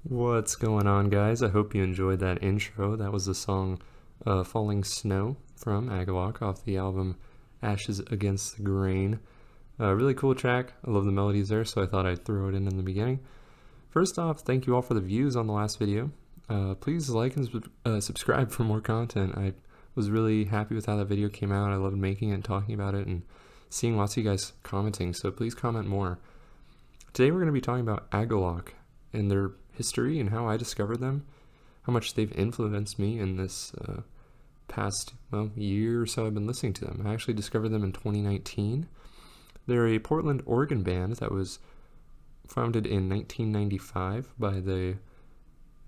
What's going on, guys? I hope you enjoyed that intro. That was the song Falling Snow from Agalloch off the album Ashes Against the Grain. Really cool track. I love the melodies there, so I thought I'd throw it in the beginning. First off, thank you all for the views on the last video. Please like and subscribe for more content. I was really happy with how that video came out. I loved making it and talking about it and seeing lots of you guys commenting, so please comment more. Today we're going to be talking about Agalloch and their history and how I discovered them, how much they've influenced me in this past, year or so I've been listening to them. I actually discovered them in 2019. They're a Portland, Oregon band that was founded in 1995 by the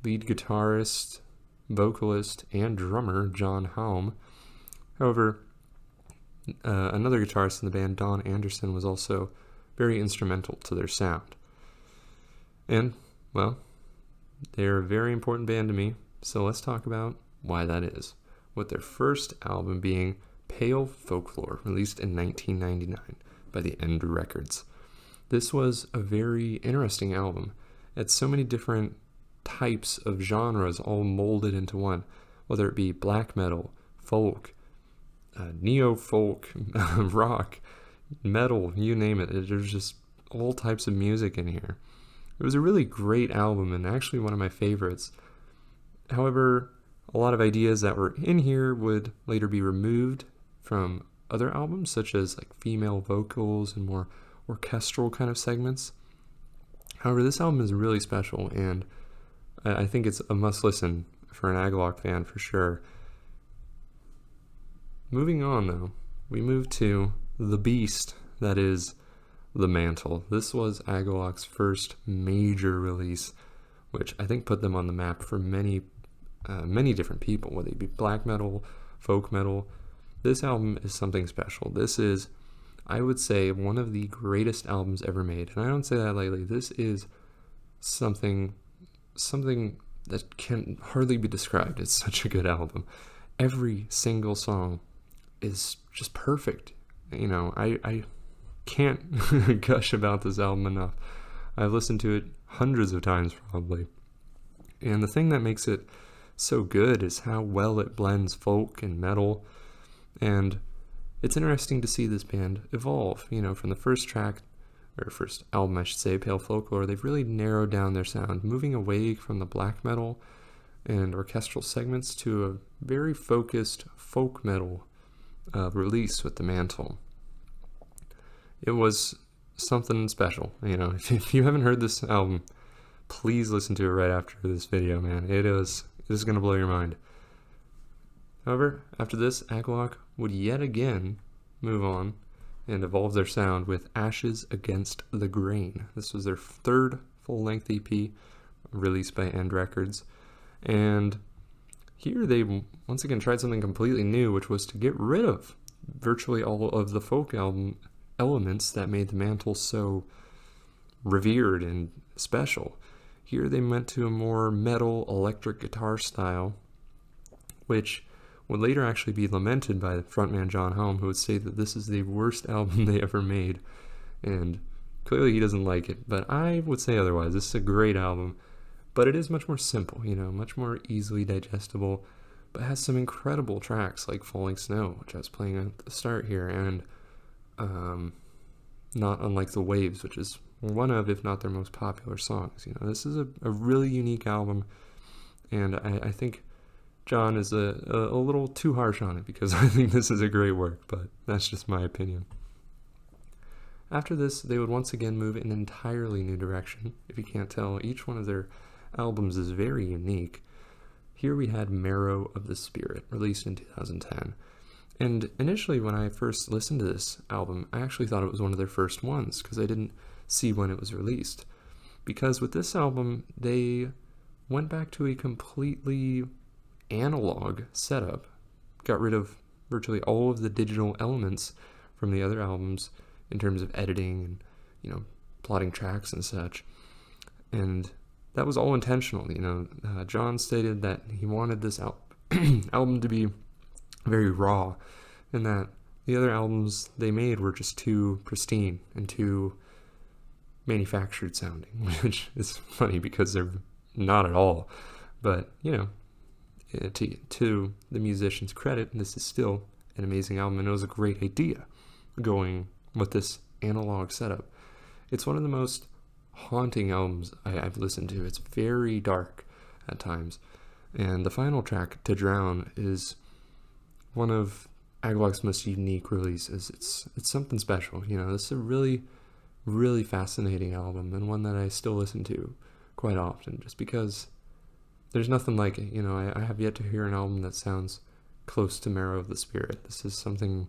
lead guitarist, vocalist, and drummer John Halm. However, another guitarist in the band, Don Anderson, was also very instrumental to their sound. And, well, they're a very important band to me, so let's talk about why that is, with their first album being Pale Folklore, released in 1999 by the End Records. This was a very interesting album. It had so many different types of genres all molded into one, whether it be black metal, folk, neo-folk, rock, metal, you name it. There's just all types of music in here. It was a really great album and actually one of my favorites. However, a lot of ideas that were in here would later be removed from other albums, such as like female vocals and more orchestral kind of segments. However, this album is really special, and I think it's a must listen for an Agalloch fan for sure. Moving on though, we move to the beast that is the Mantle. This was Agalloch's first major release, which I think put them on the map for many different people, whether it be black metal, folk metal. This album is something special. This is, I would say, one of the greatest albums ever made, and I don't say that lightly. This is something that can hardly be described. It's such a good album. Every single song is just perfect. You know, I can't gush about this album enough. I've listened to it hundreds of times probably. And the thing that makes it so good is how well it blends folk and metal. And it's interesting to see this band evolve, from the first track, or first album I should say, Pale Folklore. They've really narrowed down their sound, moving away from the black metal and orchestral segments to a very focused folk metal release with the Mantle. It was something special. If you haven't heard this album, please listen to it right after this video, man. It is going to blow your mind. However, after this, Agalloch would yet again move on and evolve their sound with Ashes Against the Grain. This was their third full-length EP released by End Records. And here they once again tried something completely new, which was to get rid of virtually all of the folk album elements that made the Mantle so revered and special. Here they went to a more metal electric guitar style, which would later actually be lamented by the frontman John Halm, who would say that this is the worst album they ever made, and clearly he doesn't like it, but I would say otherwise. This is a great album, but it is much more simple, much more easily digestible, but has some incredible tracks like Falling Snow, which I was playing at the start here, and not unlike The Waves, which is one of, if not their most popular songs. This is a really unique album, and I think John is a little too harsh on it, because I think this is a great work, but that's just my opinion. After this, they would once again move in an entirely new direction. If you can't tell, each one of their albums is very unique. Here we had Marrow of the Spirit, released in 2010. And initially, when I first listened to this album, I actually thought it was one of their first ones, because I didn't see when it was released. Because with this album, they went back to a completely analog setup, got rid of virtually all of the digital elements from the other albums in terms of editing and, plotting tracks and such. And that was all intentional. John stated that he wanted this album to be very raw, and that the other albums they made were just too pristine and too manufactured sounding, which is funny because they're not at all. But, to the musician's credit, this is still an amazing album, and it was a great idea going with this analog setup. It's one of the most haunting albums I've listened to. It's very dark at times, and the final track, To Drown, is one of Agalloch's most unique releases. It's something special. This is a really, really fascinating album, and one that I still listen to quite often, just because there's nothing like it. I have yet to hear an album that sounds close to Marrow of the Spirit. This is something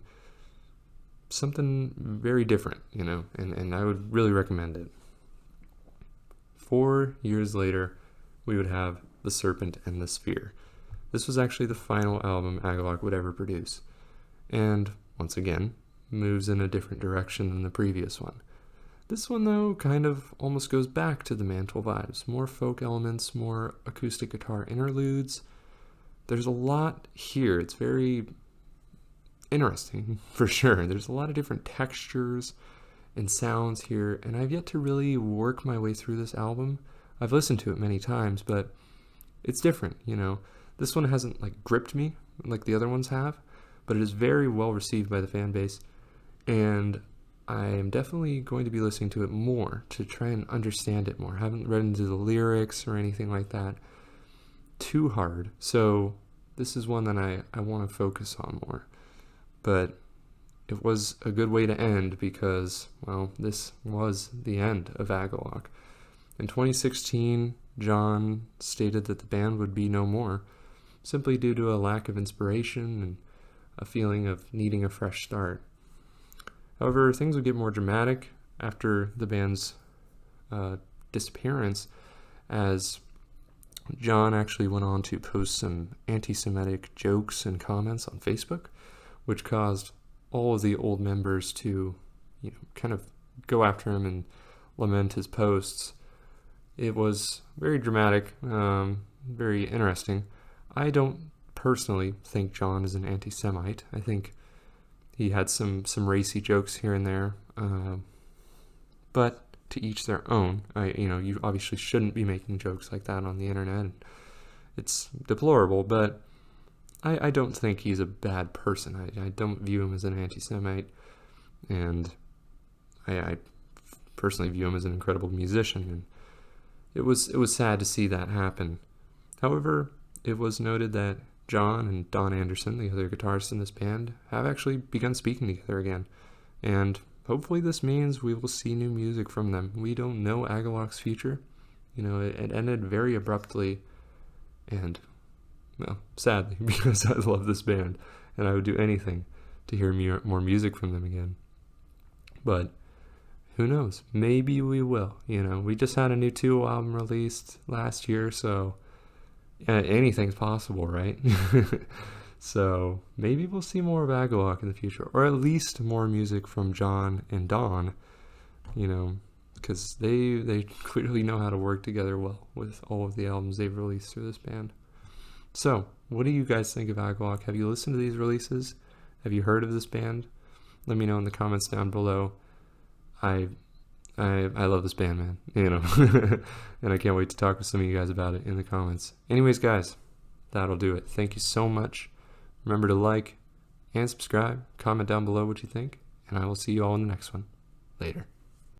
very different, and I would really recommend it. 4 years later, we would have The Serpent and the Sphere. This was actually the final album Agalloch would ever produce, and once again, moves in a different direction than the previous one. This one, though, kind of almost goes back to the Mantle vibes. More folk elements, more acoustic guitar interludes. There's a lot here. It's very interesting, for sure. There's a lot of different textures and sounds here, and I've yet to really work my way through this album. I've listened to it many times, but it's different, This one hasn't, gripped me like the other ones have, but it is very well received by the fan base, and I am definitely going to be listening to it more to try and understand it more. I haven't read into the lyrics or anything like that too hard, so this is one that I want to focus on more. But it was a good way to end because, well, this was the end of Agalloch. In 2016, John stated that the band would be no more, simply due to a lack of inspiration and a feeling of needing a fresh start. However, things would get more dramatic after the band's disappearance, as John actually went on to post some anti-Semitic jokes and comments on Facebook, which caused all of the old members to, kind of go after him and lament his posts. It was very dramatic, very interesting. I don't personally think John is an anti-Semite. I think he had some racy jokes here and there, but to each their own. You obviously shouldn't be making jokes like that on the internet. It's deplorable, but I don't think he's a bad person. I don't view him as an anti-Semite, and I personally view him as an incredible musician, and it was sad to see that happen. However, it was noted that John and Don Anderson, the other guitarists in this band, have actually begun speaking together again, and hopefully this means we will see new music from them. We don't know Agalloch's future. It ended very abruptly, and, well, sadly, because I love this band, and I would do anything to hear more music from them again. But who knows? Maybe we will. We just had a new 2 album released last year, so anything's possible, right? So maybe we'll see more of Agalloch in the future, or at least more music from John and Don, because they clearly know how to work together well with all of the albums they've released through this band. So, what do you guys think of Agalloch? Have you listened to these releases? Have you heard of this band? Let me know in the comments down below. I love this band, man, and I can't wait to talk with some of you guys about it in the comments. Anyways, guys, that'll do it. Thank you so much. Remember to like and subscribe, comment down below what you think, and I will see you all in the next one. Later.